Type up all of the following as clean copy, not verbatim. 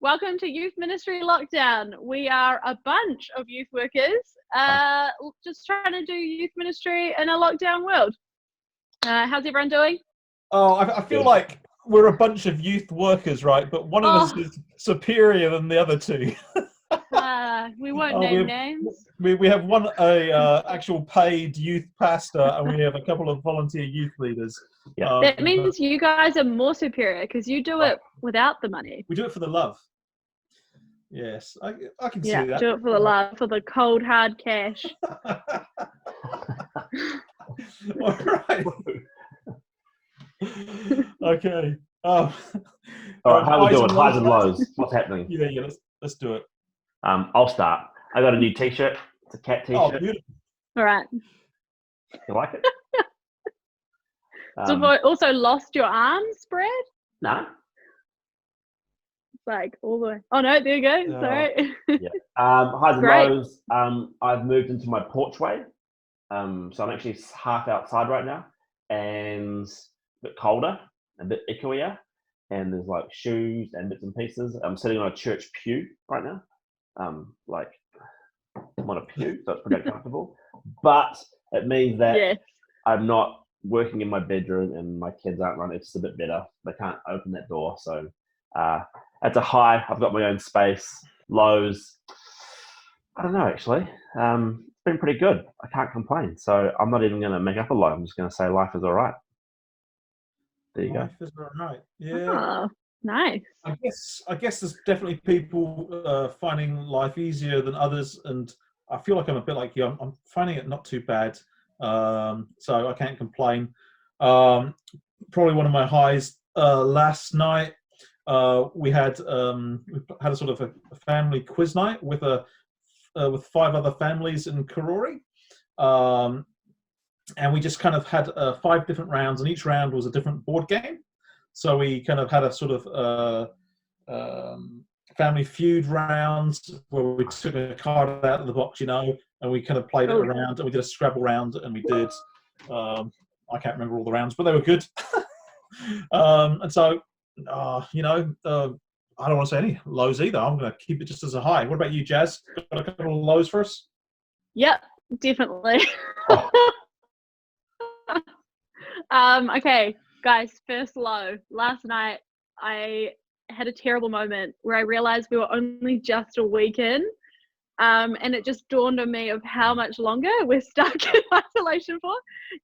Welcome to Youth Ministry Lockdown. We are a bunch of youth workers just trying to do youth ministry in a lockdown world. How's everyone doing? Oh, I feel like we're a bunch of youth workers, right? But one of us is superior than the other two. We won't name names. We have one actual paid youth pastor, and we have a couple of volunteer youth leaders. Yeah. That means you guys are more superior because you do it without the money. We do it for the love. Yes, I can see that. Yeah, do it for the love, for the cold, hard cash. All right. Okay. All right, how are we doing? Highs and lows. What's happening? Yeah. Let's do it. I'll start. I got a new T-shirt. It's a cat T-shirt. Oh, beautiful. All right. You like it? So have you also lost your arms, Brad? No. It's like all the way. Oh no, there you go. No. Sorry. Yeah. Highs and lows. I've moved into my porchway. So I'm actually half outside right now, and a bit colder, a bit echoier, and there's like shoes and bits and pieces. I'm sitting on a church pew right now. Like I'm on a pew, so it's pretty uncomfortable. But it means that I'm not working in my bedroom and my kids aren't running. It's a bit better. They can't open that door. So it's a high. I've got my own space. Lows, I don't know actually. It's been pretty good. I can't complain. So I'm not even going to make up a low. I'm just going to say life is all right. There you go. Life is all right. Yeah. Oh, nice. I guess there's definitely people finding life easier than others, and I feel like I'm a bit like you. I'm finding it not too bad, so I can't complain. Probably one of my highs last night. We had a sort of a family quiz night with 5 other families in Karori. And we just kind of had 5 different rounds, and each round was a different board game. So we kind of had a sort of family feud rounds where we took a card out of the box, and we kind of played it around, and we did a Scrabble round, and we did, I can't remember all the rounds, but they were good. And so, I don't want to say any lows either. I'm going to keep it just as a high. What about you, Jazz? Got a couple of lows for us? Yep, definitely. Okay, guys, first low. Last night, I had a terrible moment where I realized we were only just a week in, and it just dawned on me of how much longer we're stuck in isolation for,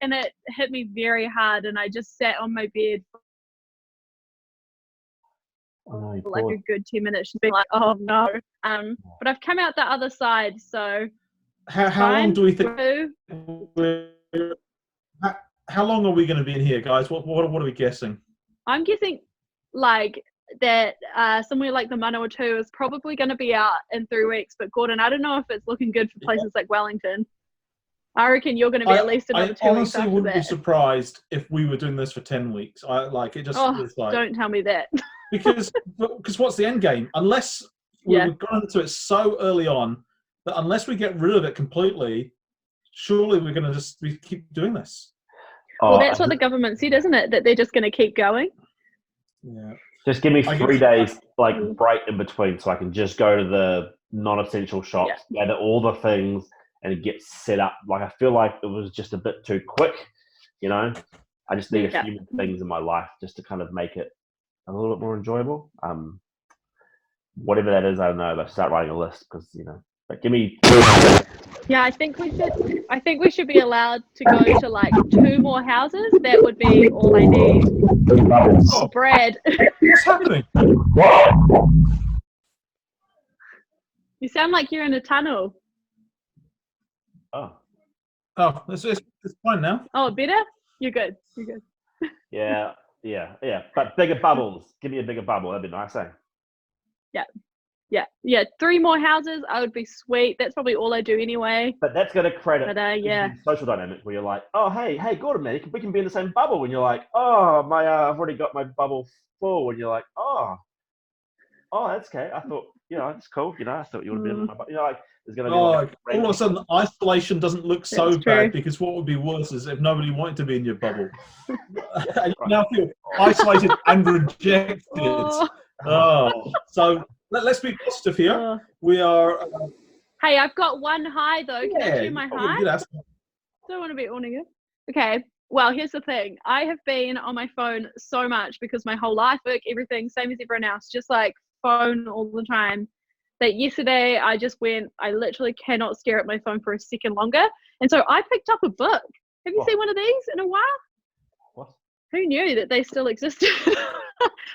and it hit me very hard, and I just sat on my bed for like a good 10 minutes, just being like, oh no. But I've come out the other side, so how long do we think? How long are we going to be in here, guys? What are we guessing? I'm guessing like that somewhere like the Manawatu is probably going to be out in 3 weeks. But Gordon, I don't know if it's looking good for places like Wellington. I reckon you're going to be at least another 2 weeks. I honestly wouldn't be surprised if we were doing this for 10 weeks. Don't tell me that. because what's the end game? Unless we've gone into it so early on that unless we get rid of it completely, surely we're going to keep doing this. Well, that's what the government said, isn't it? That they're just going to keep going. Yeah. Just give me 3 days break in between, so I can just go to the non-essential shops, gather all the things, and get set up. Like I feel like it was just a bit too quick. I just need a few things in my life just to kind of make it a little bit more enjoyable. Whatever that is, I don't know. But start writing a list because But give me. Yeah, I think we should be allowed to go to like 2 more houses. That would be all I need. Oh, Brad. What's happening? You sound like you're in a tunnel. Oh, it's fine now. Oh, better? You're good. Yeah. But bigger bubbles. Give me a bigger bubble. That'd be nice, eh? Yeah. 3 more houses, I would be sweet. That's probably all I do anyway. But that's going to create a social dynamic where you're like, oh, hey, Gordon, man, we can be in the same bubble. When you're like, oh, I've already got my bubble full. And you're like, oh, that's okay. I thought, it's cool. I thought you would have been in my bubble. There's going to be all of a sudden, isolation doesn't look so bad because what would be worse is if nobody wanted to be in your bubble. And you now feel isolated and rejected. So let's be positive here. Oh. We are. Hey, I've got one high though. Can I do my high? You ask. Don't want to be owning it. Okay. Well, here's the thing. I have been on my phone so much because my whole life, work, everything, same as everyone else, just like phone all the time. That yesterday I literally cannot stare at my phone for a second longer. And so I picked up a book. Have you seen one of these in a while? What? Who knew that they still existed?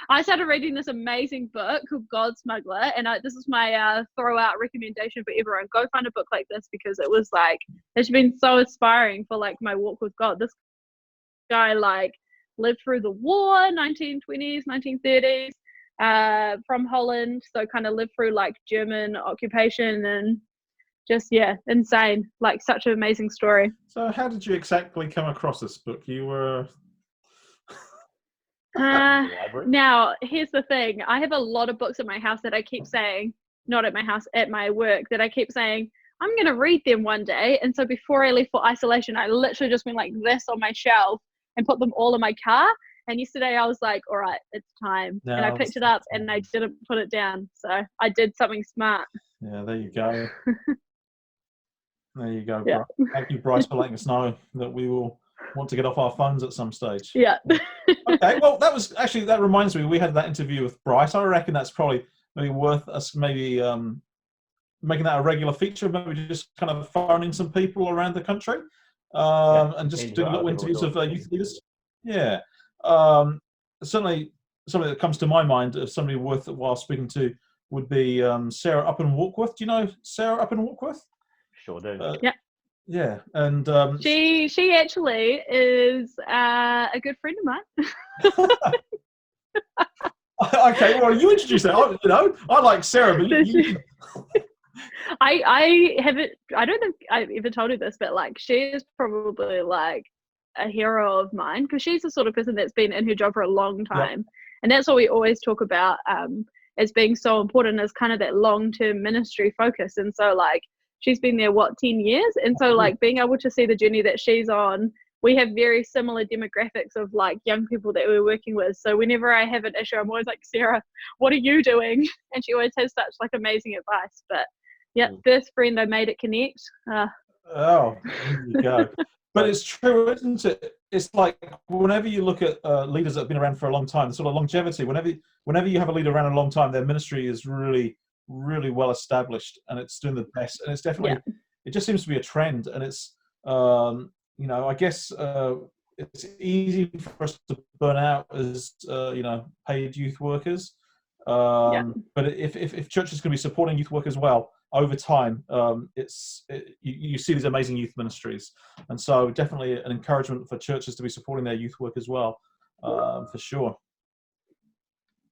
I started reading this amazing book called God Smuggler, and this is my throw out recommendation for everyone. Go find a book like this because it was like, it's been so inspiring for like my walk with God. This guy like lived through the war, 1920s, 1930s, from Holland, so kind of lived through like German occupation and just insane, like such an amazing story. So how did you exactly come across this book? You were now here's the thing. I have a lot of books at my house that I keep saying, not at my house, at my work, that I keep saying I'm going to read them one day. And so before I left for isolation, I literally just went like this on my shelf and put them all in my car. And yesterday I was like, all right, it's time. No, and I picked it up and I didn't put it down. So I did something smart. Yeah, there you go. There you go. Yeah. Thank you, Bryce, for letting us know that we will want to get off our phones at some stage. Yeah. Okay, well, that reminds me, we had that interview with Bryce. I reckon that's probably maybe worth us making that a regular feature, maybe just kind of phoning some people around the country and just doing little interviews of youth leaders. Yeah. Certainly something that comes to my mind of somebody worthwhile speaking to would be Sarah up in Warkworth. Do you know Sarah up in Warkworth? Sure do. Yeah. Yeah, and she actually is a good friend of mine. Okay, well, you introduce her. I like Sarah, but you... I haven't. I don't think I've ever told her this, but like she is probably like a hero of mine because she's the sort of person that's been in her job for a long time, and that's what we always talk about as being so important, is kind of that long-term ministry focus. And so like she's been there 10 years, and so like being able to see the journey that she's on. We have very similar demographics of like young people that we're working with. So whenever I have an issue, I'm always like, Sarah, what are you doing? And she always has such like amazing advice. But yeah, first friend I made it connect. Oh, there you go. But it's true, isn't it? It's like whenever you look at leaders that have been around for a long time, the sort of longevity, whenever you have a leader around a long time, their ministry is really, really well established and it's doing the best. And it's definitely, it just seems to be a trend. And it's, I guess it's easy for us to burn out as, paid youth workers. But if churches can be supporting youth work as well, over time, you see these amazing youth ministries. And so definitely an encouragement for churches to be supporting their youth work as well, for sure.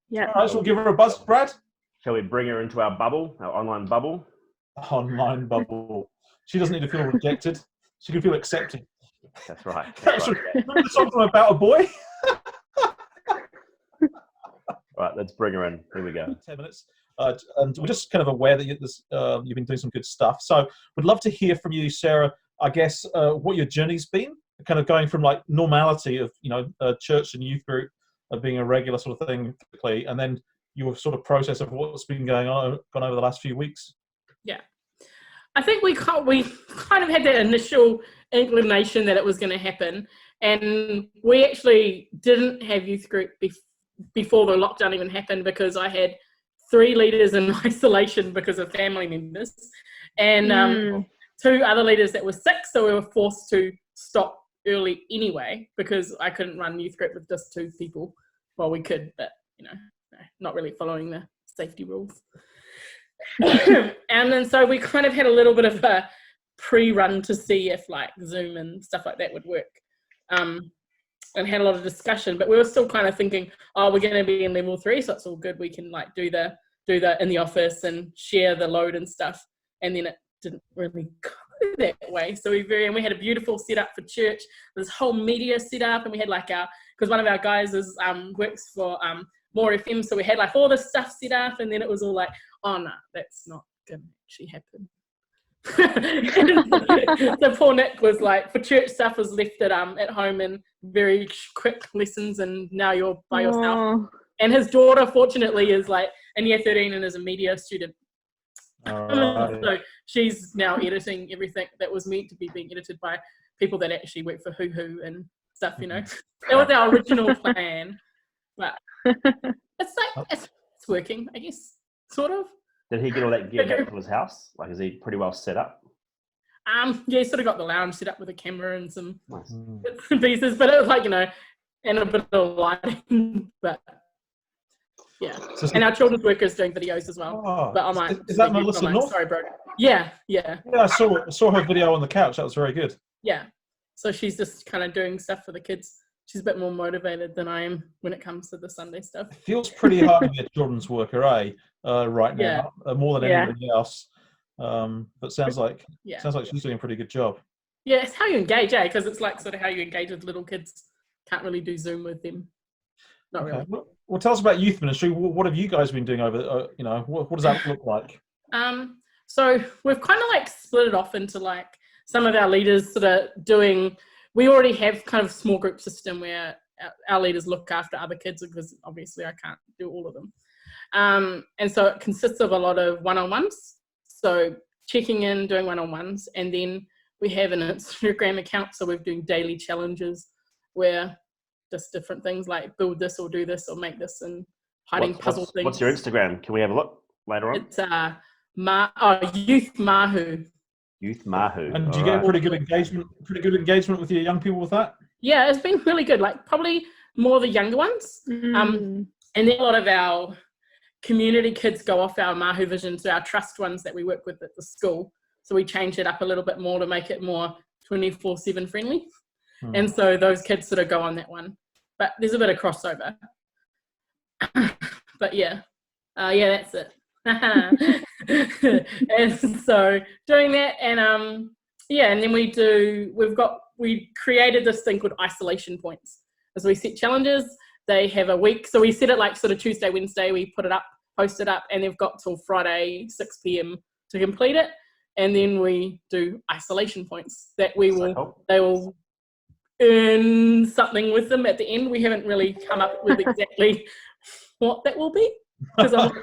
Yeah. All right, so we'll give her a buzz, Brad. Shall we bring her into our bubble, our online bubble? Online bubble. She doesn't need to feel rejected. She can feel accepted. That's right. Remember the song from About a Boy? Right, let's bring her in. Here we go. 10 minutes. And we're just kind of aware that you've been doing some good stuff. So we'd love to hear from you, Sarah, I guess, what your journey's been, kind of going from like normality of, a church and youth group being a regular sort of thing, and then your sort of process of what's been gone over the last few weeks. Yeah. I think we kind of had that initial inclination that it was going to happen. And we actually didn't have youth group before the lockdown even happened, because I had 3 leaders in isolation because of family members, and 2 other leaders that were sick. So we were forced to stop early anyway, because I couldn't run youth group with just 2 people. Well, we could, but, not really following the safety rules. And then so we kind of had a little bit of a pre-run to see if like Zoom and stuff like that would work, and had a lot of discussion, but we were still kind of thinking, we're going to be in level 3, so it's all good, we can like do the in the office and share the load and stuff. And then it didn't really go that way. So we had a beautiful setup for church, this whole media setup, and we had like because one of our guys works for More FM, so we had like all this stuff set up, and then it was all like, oh no, that's not gonna actually happen. So poor Nick was like, for church stuff was left at home in very quick lessons, and now you're by yourself. And his daughter, fortunately, is like in year 13 and is a media student. So she's now editing everything that was meant to be being edited by people that actually work for Hoo and stuff, you know. That was our original plan, but it's like it's working, I guess, sort of. Did he get all that gear back to his house? Like, is he pretty well set up? Yeah, he sort of got the lounge set up with a camera and some bits and pieces, but it was like, you know, and a bit of lighting, but yeah. So, and our children's worker's doing videos as well. Oh, but I'm like, is that Melissa North? Sorry, bro. Yeah. Yeah, I saw her video on the couch. That was very good. Yeah. So she's just kind of doing stuff for the kids. She's a bit more motivated than I am when it comes to the Sunday stuff. It feels pretty hard to be a children's worker, right now, more than anybody else. But sounds like she's doing a pretty good job. Yeah, it's how you engage, because it's like sort of how you engage with little kids. Can't really do Zoom with them. Not really. Well, tell us about youth ministry. What have you guys been doing over? What does that look like? So we've kind of like split it off into like some of our leaders sort of doing. We already have kind of a small group system where our leaders look after other kids, because obviously I can't do all of them. And so it consists of a lot of one-on-ones. So checking in, doing one-on-ones, and then we have an Instagram account. So we're doing daily challenges where just different things like build this or do this or make this, and hiding puzzle things. What's your Instagram? Can we have a look later on? It's Youth Mahu. Youth Mahu. And do you get pretty good engagement with your young people with that? Yeah, it's been really good. Like probably more the younger ones. And then a lot of our community kids go off our Mahu vision to our trust ones that we work with at the school. So we change it up a little bit more to make it more 24/7 friendly. And so those kids sort of go on that one. But there's a bit of crossover. But yeah, that's it. And so doing that, and and then we created this thing called isolation points. As we set challenges, they have a week. So we set it like sort of Tuesday, Wednesday, we put it up, post it up, and they've got till Friday 6 p.m. to complete it. And then we do isolation points that they will earn something with them at the end. We haven't really come up with exactly what that will be, because I've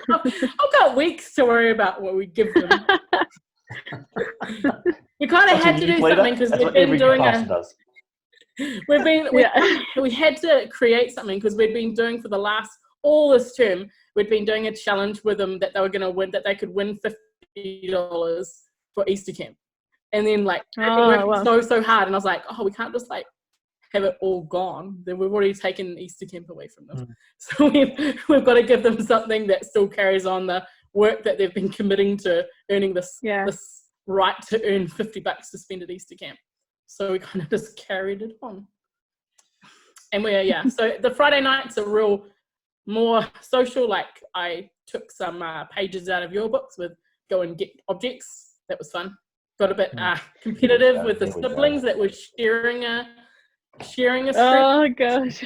got weeks to worry about what we give them. We kind of had to do something because we've been doing we had to create something because we'd been doing for all this term, we'd been doing a challenge with them that they were going to win, that they could win $50 for Easter camp. And then like so hard, and I was like, we can't just like have it all gone. Then we've already taken Easter camp away from them. So we've got to give them something that still carries on the work that they've been committing to earning this right to earn $50 to spend at Easter camp. So we kind of just carried it on. And so the Friday nights are real more social. Like I took some pages out of your books with go and get objects. That was fun. Got a bit competitive with the siblings that were sharing a script. Oh gosh.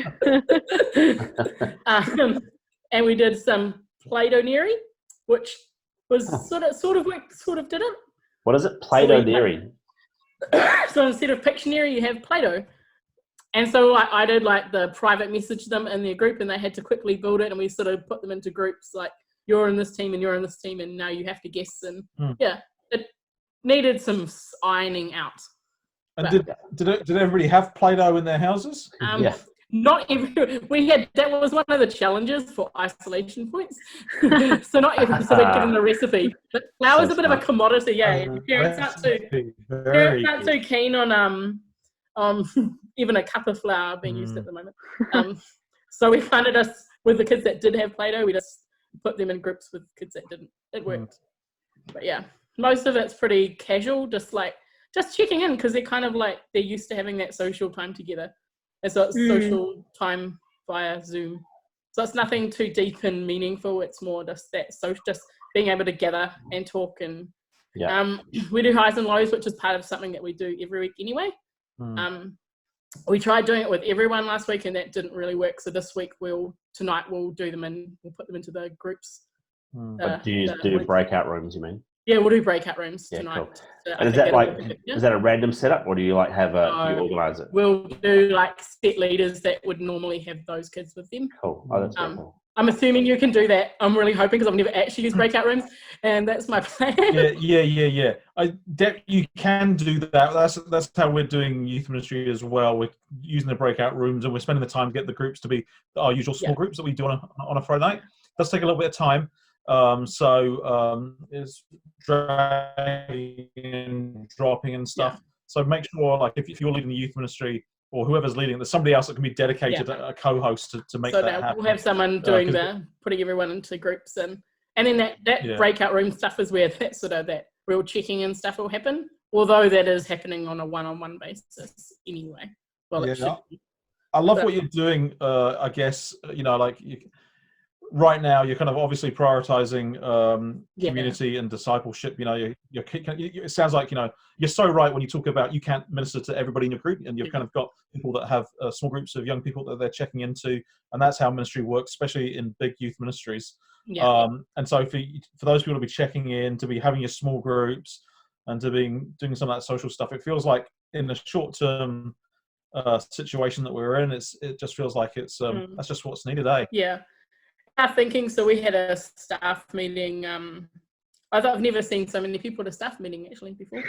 And we did some Play-Doh-neary, which was sort of worked, sort of didn't. What is it? Play-Doh-neary. So instead of Pictionary, you have Play-Doh. And so I did like the private message them in their group, and they had to quickly build it, and we sort of put them into groups like you're in this team and you're in this team, and now you have to guess. And it needed some ironing out. And did everybody have Play-Doh in their houses? Not every. That was one of the challenges for isolation points. So not every. So we'd give them the recipe. But flour is a bit of a commodity. Parents aren't too keen on even a cup of flour being used at the moment. So we kind of just with the kids that did have Play-Doh, we just put them in groups with kids that didn't. It worked. But yeah, most of it's pretty casual, just checking in, because they're kind of like they're used to having that social time together. And so it's social time via Zoom. So it's nothing too deep and meaningful. It's more just that just being able to gather and talk. And we do highs and lows, which is part of something that we do every week anyway. We tried doing it with everyone last week, and that didn't really work. So this week tonight we'll do them, and we'll put them into the groups. But do you do breakout rooms, you mean? Yeah, we'll do breakout rooms tonight. Cool. And is that is that a random setup, or do you like have do you organise it? We'll do like set leaders that would normally have those kids with them. Cool. Oh, that's cool. I'm assuming you can do that. I'm really hoping, because I've never actually used breakout rooms, and that's my plan. Yeah. You can do that. That's how we're doing youth ministry as well. We're using the breakout rooms, and we're spending the time to get the groups to be our usual small groups that we do on a Friday night. It does take a little bit of time. It's dragging and dropping and stuff. So make sure, like, if you're leading the youth ministry or whoever's leading, there's somebody else that can be dedicated, a co-host to make that happen. We'll have someone doing putting everyone into groups, and then that breakout room stuff is where that sort of that real checking and stuff will happen. Although that is happening on a one-on-one basis anyway. Well, I love what you're doing. I guess right now you're kind of obviously prioritizing community and discipleship. It sounds like you're so right when you talk about you can't minister to everybody in your group, and you've kind of got people that have small groups of young people that they're checking into, and that's how ministry works, especially in big youth ministries. And so for those people to be checking in, to be having your small groups, and to be doing some of that social stuff, it feels like in the short term situation that we're in, it just feels like it's that's just what's needed, eh? Yeah. Thinking, so we had a staff meeting. I've never seen so many people at a staff meeting actually before.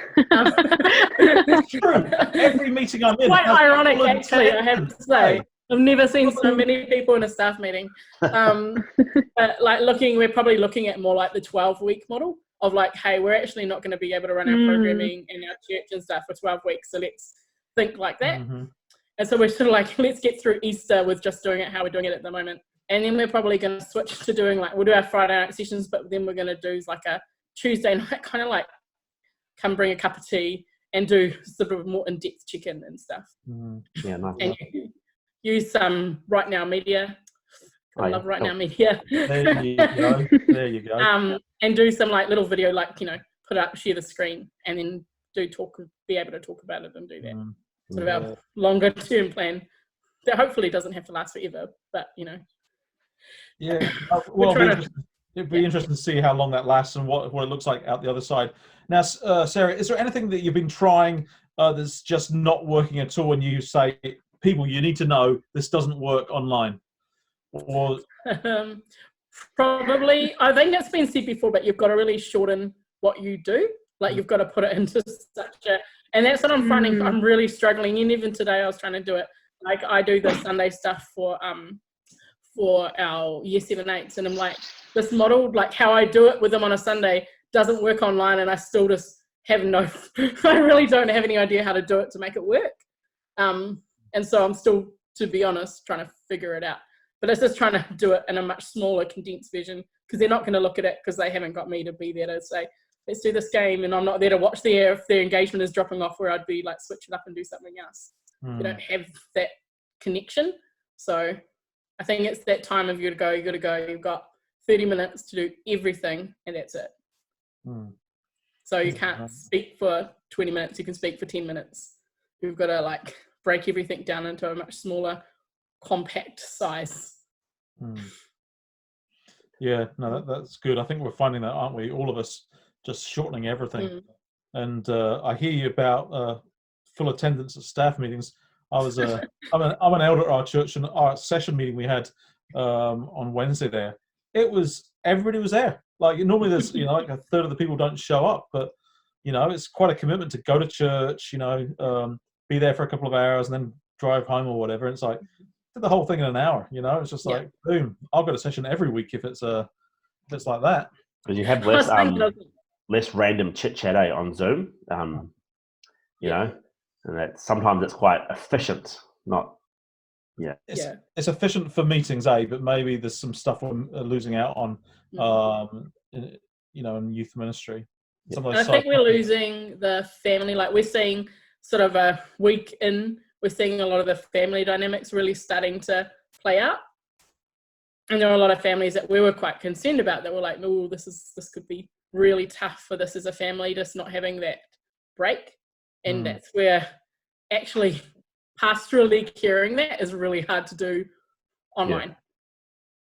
It's true. Every meeting I'm in. Quite ironic, actually, I have to say. I've never seen so many people in a staff meeting. But like we're probably looking at more like the 12-week model of like, hey, we're actually not going to be able to run our programming and our church and stuff for 12 weeks, so let's think like that. And so we're sort of like, let's get through Easter with just doing it how we're doing it at the moment. And then we're probably going to switch to doing we'll do our Friday night sessions, but then we're going to do like a Tuesday night, kind of like come bring a cup of tea and do sort of more in-depth check-in and stuff. Yeah, nice. And use some Right Now media. I love Right Now media. There you go. And do some like little video, put up, share the screen, and then be able to talk about it and do that. Sort of our longer term plan that hopefully doesn't have to last forever, but Yeah, well, it'd be interesting to see how long that lasts and what it looks like out the other side. Now, Sarah, is there anything that you've been trying that's just not working at all, and you say, people, you need to know this doesn't work online? Or probably, I think it's been said before, but you've got to really shorten what you do. Like you've got to put it into and that's what I'm finding. I'm really struggling, and even today I was trying to do it. Like I do the Sunday stuff for our year 7/8s, and I'm like, this model, like how I do it with them on a Sunday doesn't work online, and I still just have I really don't have any idea how to do it to make it work. And so I'm still, to be honest, trying to figure it out. But it's just trying to do it in a much smaller, condensed version, because they're not going to look at it because they haven't got me to be there to say, let's do this game, and I'm not there to watch if their engagement is dropping off, where I'd be like, switch it up and do something else. You don't have that connection. So I think it's that time of you got to go. You've got 30 minutes to do everything, and that's it. So you can't speak for 20 minutes. You can speak for 10 minutes. You've got to break everything down into a much smaller, compact size. Yeah, no, that's good. I think we're finding that, aren't we? All of us just shortening everything. And I hear you about full attendance at staff meetings. I'm an elder at our church, and our session meeting we had on Wednesday there, everybody was there. Like normally there's like a third of the people don't show up, but it's quite a commitment to go to church, be there for a couple of hours and then drive home or whatever. And it's like did the whole thing in an hour. It's just like boom, I'll go to session every week if it's like that. Because you have less random chit chat on Zoom, and that sometimes it's quite efficient. It's efficient for meetings, but maybe there's some stuff we're losing out on, in youth ministry. I think we're losing the family. Like we're seeing sort of a week in, we're seeing a lot of the family dynamics really starting to play out. And there are a lot of families that we were quite concerned about that were like, no, this could be really tough for this as a family, just not having that break. And that's where actually pastorally caring that is really hard to do online.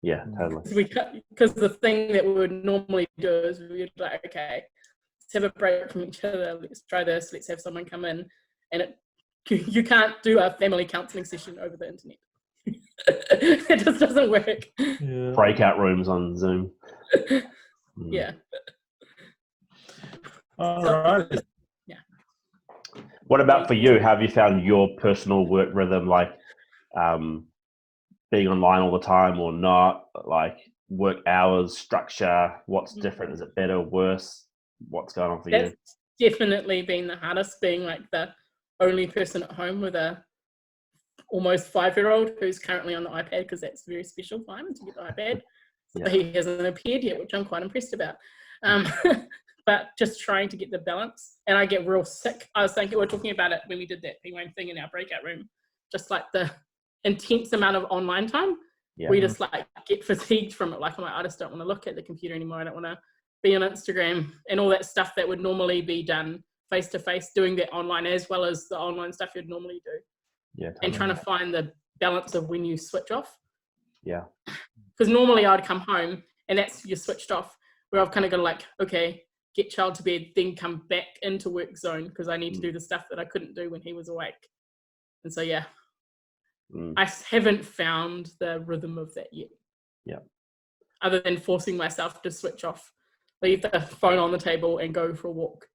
Yeah, totally. Because the thing that we would normally do is we'd like, okay, let's have a break from each other, let's try this, let's have someone come in. And you can't do a family counselling session over the internet. It just doesn't work. Yeah. Breakout rooms on Zoom. Yeah. All right. What about for you? Have you found your personal work rhythm, like being online all the time or not? Like work hours, structure, what's different? Is it better, worse? What's going on for you? That's definitely been the hardest, being like the only person at home with a almost 5-year-old who's currently on the iPad, because that's very special for him to get the iPad. So he hasn't appeared yet, which I'm quite impressed about. But just trying to get the balance, and I get real sick. I was thinking, we were talking about it when we did that P1 thing in our breakout room, just like the intense amount of online time. We just like get fatigued from it. Like I'm like, I just don't want to look at the computer anymore. I don't want to be on Instagram and all that stuff that would normally be done face to face, doing that online as well as the online stuff you'd normally do. Yeah, totally. And trying to find the balance of when you switch off. Yeah. Because normally I'd come home and that's, you're switched off, where I've kind of got to like, okay, get child to bed, then come back into work zone because I need to do the stuff that I couldn't do when he was awake. And so, yeah, I haven't found the rhythm of that yet. Yeah. Other than forcing myself to switch off, leave the phone on the table and go for a walk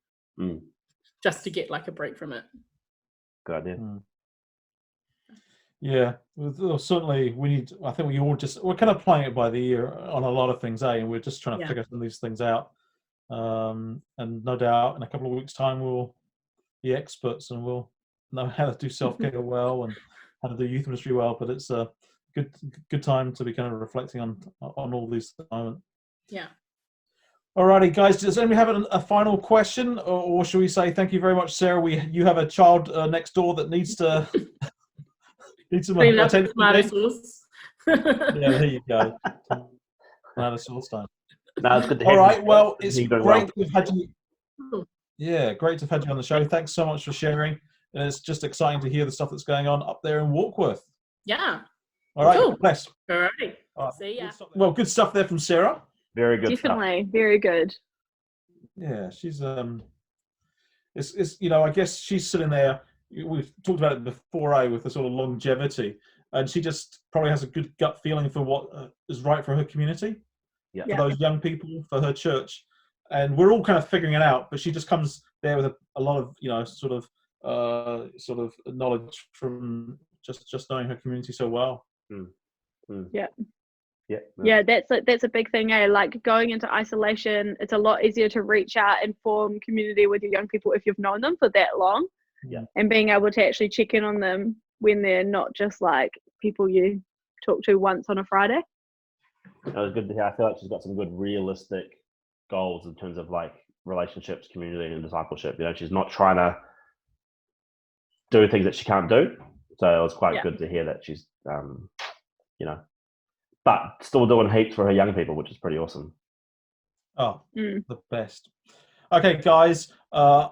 just to get like a break from it. Good idea. Yeah, certainly we need. I think we're kind of playing it by the ear on a lot of things, and we're just trying to figure some of these things out. And no doubt, in a couple of weeks' time, we'll be experts and we'll know how to do self-care well and how to do youth ministry well. But it's a good time to be kind of reflecting on all these at the moment. Yeah. Alrighty, guys. Does anybody have a final question, or should we say thank you very much, Sarah? You have a child next door that needs to. Need some attention. Yeah, there you go. Tomato sauce time. No, it's good to All have right. you. Well, it's You're doing great well. to have had you. Yeah, great to have had you on the show. Thanks so much for sharing. And it's just exciting to hear the stuff that's going on up there in Warkworth. Yeah. All right. Cool. Bless. All right. See ya. Well, good stuff there from Sarah. Very good. Definitely. Stuff. Very good. Yeah, she's it's I guess she's sitting there. We've talked about it before, with the sort of longevity, and she just probably has a good gut feeling for what is right for her community, for those young people, for her church, and we're all kind of figuring it out. But she just comes there with a lot of sort of knowledge from just knowing her community so well. Yeah, that's a big thing, like going into isolation, it's a lot easier to reach out and form community with your young people if you've known them for that long. And being able to actually check in on them when they're not just like people you talk to once on a Friday. It was good to hear. I feel like she's got some good realistic goals in terms of like relationships, community, and discipleship. She's not trying to do things that she can't do. So it was quite good to hear that she's, but still doing heaps for her young people, which is pretty awesome. Oh, the best. Okay, guys, I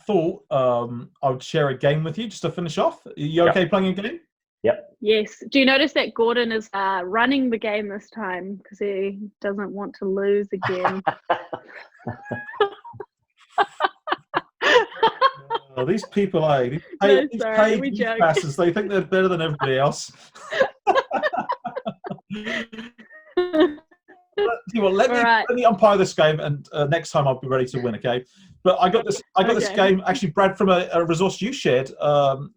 thought I would share a game with you just to finish off. Are you okay playing a game? Yep. Yes. Do you notice that Gordon is running the game this time because he doesn't want to lose again? These people, these paid passes, they think they're better than everybody else. Let me umpire this game, and next time I'll be ready to win. Okay, but I got this game actually, Brad, from a resource you shared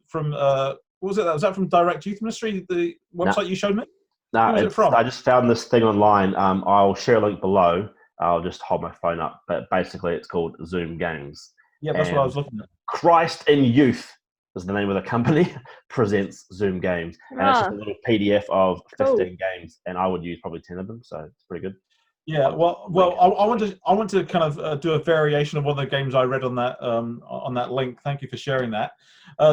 from what was it? Was that from Direct Youth Ministry, the website you showed me? No, was it from? I just found this thing online. I'll share a link below. I'll just hold my phone up, but basically it's called Zoom Games. Yeah, that's what I was looking at. Christ in Youth is the name of the company. Presents Zoom Games, and it's just a little PDF of 15 games, and I would use probably 10 of them, so it's pretty good. Yeah, well, I want to kind of do a variation of one of the games I read on that link. Thank you for sharing that.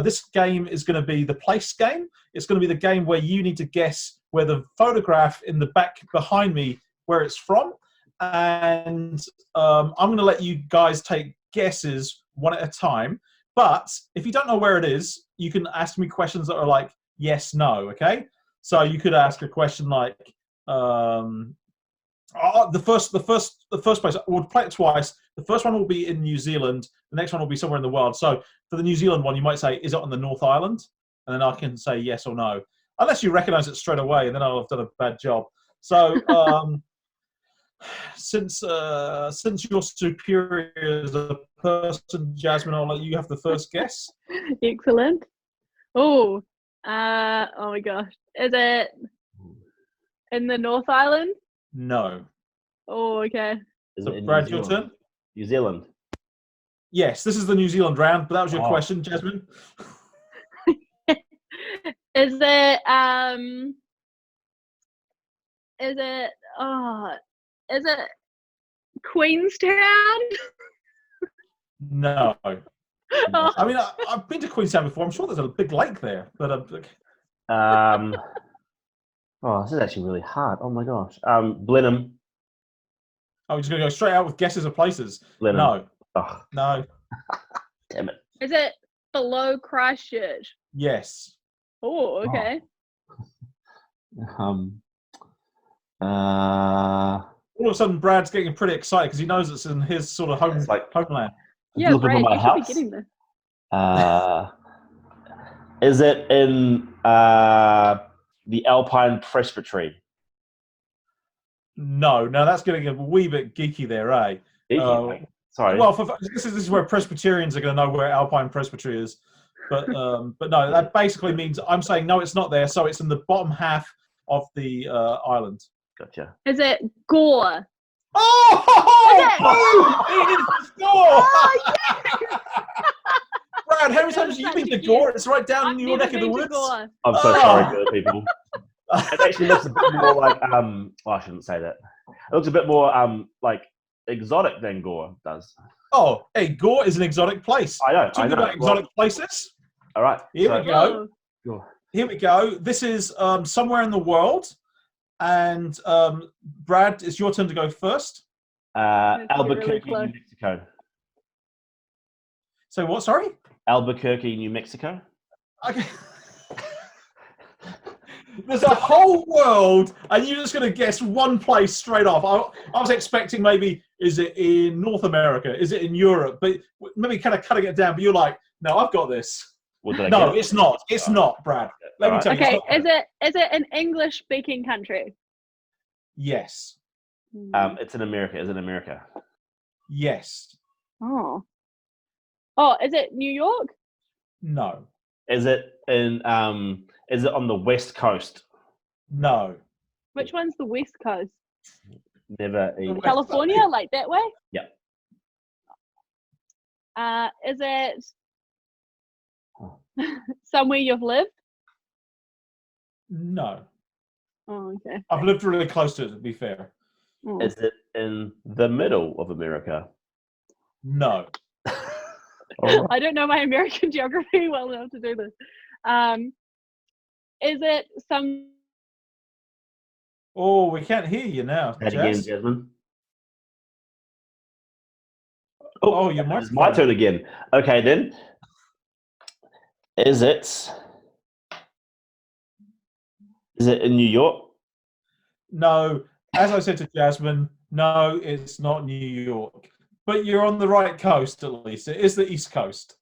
This game is going to be the place game. It's going to be the game where you need to guess where the photograph in the back behind me, where it's from, and I'm going to let you guys take guesses one at a time. But if you don't know where it is, you can ask me questions that are like yes, no. Okay, so you could ask a question like. The first place, we'll play it twice. The first one will be in New Zealand. The next one will be somewhere in the world. So for the New Zealand one, you might say, is it on the North Island? And then I can say yes or no. unless you recognise it straight away, and then I'll have done a bad job. So, since your superior is a person, Jasmine, I'll let you have the first guess. Excellent. Oh my gosh. Is it in the North Island? No. Oh, okay. Is So, it in Brad, New your Zealand? turn. New Zealand. Yes, this is the New Zealand round, but that was your question, Jasmine. Is it Queenstown? No. Oh, I mean, I've been to Queenstown before. I'm sure there's a big lake there, but This is actually really hard. Oh my gosh. Blenheim. I'm just going to go straight out with guesses of places. Blenheim. No. Oh, No. damn it. is it below Christchurch? Yes. Oh, okay. All of a sudden, Brad's getting pretty excited because he knows it's in his sort of homeland. Yeah, Looking Brad, for my you should be house. getting this. Is it in the Alpine Presbytery? No, that's getting a wee bit geeky there, eh? Sorry. Well, this is where Presbyterians are going to know where Alpine Presbytery is. But no, that basically means I'm saying no, it's not there. So it's in the bottom half of the island. Gotcha. Is it Gore? Oh! It is Gore! Brad, how many times have you been to Gore? It's right down in your neck of the woods. I'm so sorry for the people. It actually looks a bit more like I shouldn't say that. It looks a bit more like exotic than Gore does. Oh, hey, Gore is an exotic place. I know. Talking about exotic places. All right. Here we go. Go. Here we go. This is somewhere in the world. And Brad, it's your turn to go first. Albuquerque, New Mexico. So what, sorry? Albuquerque, New Mexico. Okay. There's a whole world, and you're just going to guess one place straight off. I was expecting maybe, is it in North America? Is it in Europe? But maybe kind of cutting it down. But you're like, no, I've got this. No, it's not. It's not, Brad. Let me tell you. Okay, is it an English-speaking country? Yes. It's in America. Is it America? Yes. Oh, is it New York? No. Is it in? Is it on the West Coast? No. Which one's the West Coast? Never. California, like that way? Yeah. Is it somewhere you've lived? No. Oh, okay. I've lived really close to it, to be fair. Oh. Is it in the middle of America? No. I don't know my American geography well enough to do this. Is it some? Oh, we can't hear you now. That again, Jasmine. Oh, your microphone. It's my turn again. Okay, then. Is it in New York? No. As I said to Jasmine, no, it's not New York. But you're on the right coast, at least. It is the East Coast.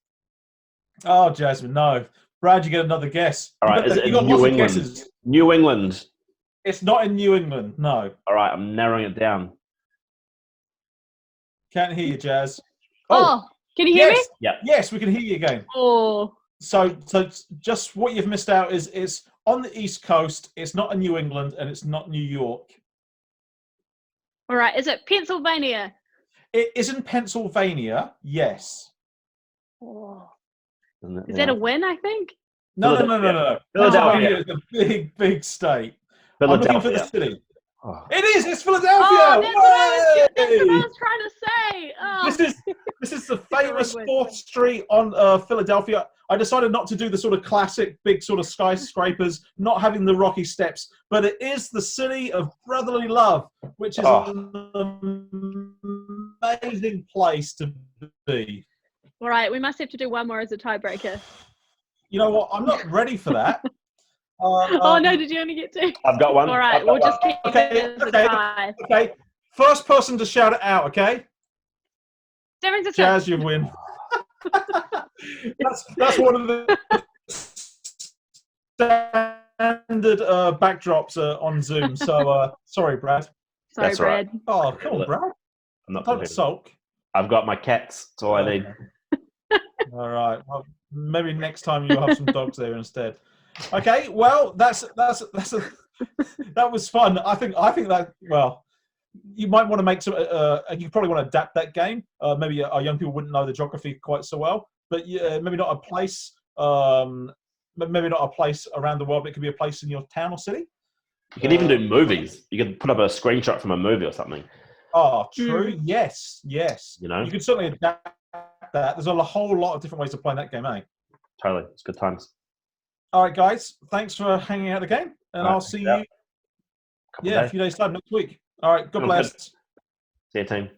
Oh, Jasmine, no. Brad, you get another guess. All right, is it in New England? Guesses. New England. It's not in New England, no. All right, I'm narrowing it down. Can't hear you, Jazz. Oh, can you hear me? Yeah. Yes, we can hear you again. Oh. So just what you've missed out is it's on the East Coast, it's not in New England, and it's not New York. All right, is it Pennsylvania? It is in Pennsylvania, yes. Oh. Is that a win, I think? No. Philadelphia. Pennsylvania is a big state. Philadelphia. I'm looking for the city. Oh. It is. It's Philadelphia. Oh, that's what I was trying to say. Oh. This is the famous 4th Street on Philadelphia. I decided not to do the sort of classic big sort of skyscrapers, not having the rocky steps, but it is the city of brotherly love, which is an amazing place to be. All right, we must have to do one more as a tiebreaker. You know what? I'm not ready for that. Oh no! Did you only get 2? I've got one. All right, we'll just keep it as a tie. Okay. First person to shout it out. Okay. Jazz, you win. That's one of the backdrops on Zoom, so sorry, Brad. Sorry, That's all right. Brad. Oh, come on, Brad. I'm not Don't complaining. sulk. I've got my cats. That's all I need. All right. Well, maybe next time you'll have some dogs there instead. Okay. Well, that was fun. I think that, well, you might want to make some. You probably want to adapt that game. Maybe our young people wouldn't know the geography quite so well, but maybe not a place. Maybe not a place around the world, but it could be a place in your town or city. You can even do movies. You can put up a screenshot from a movie or something. Oh, true. Yes. You know, You could certainly adapt that. There's a whole lot of different ways of playing that game, eh? totally. It's good times. All right, guys. Thanks for hanging out again, and I'll see you. Days. A few days time next week. All right. God Sounds bless. good. See you, team.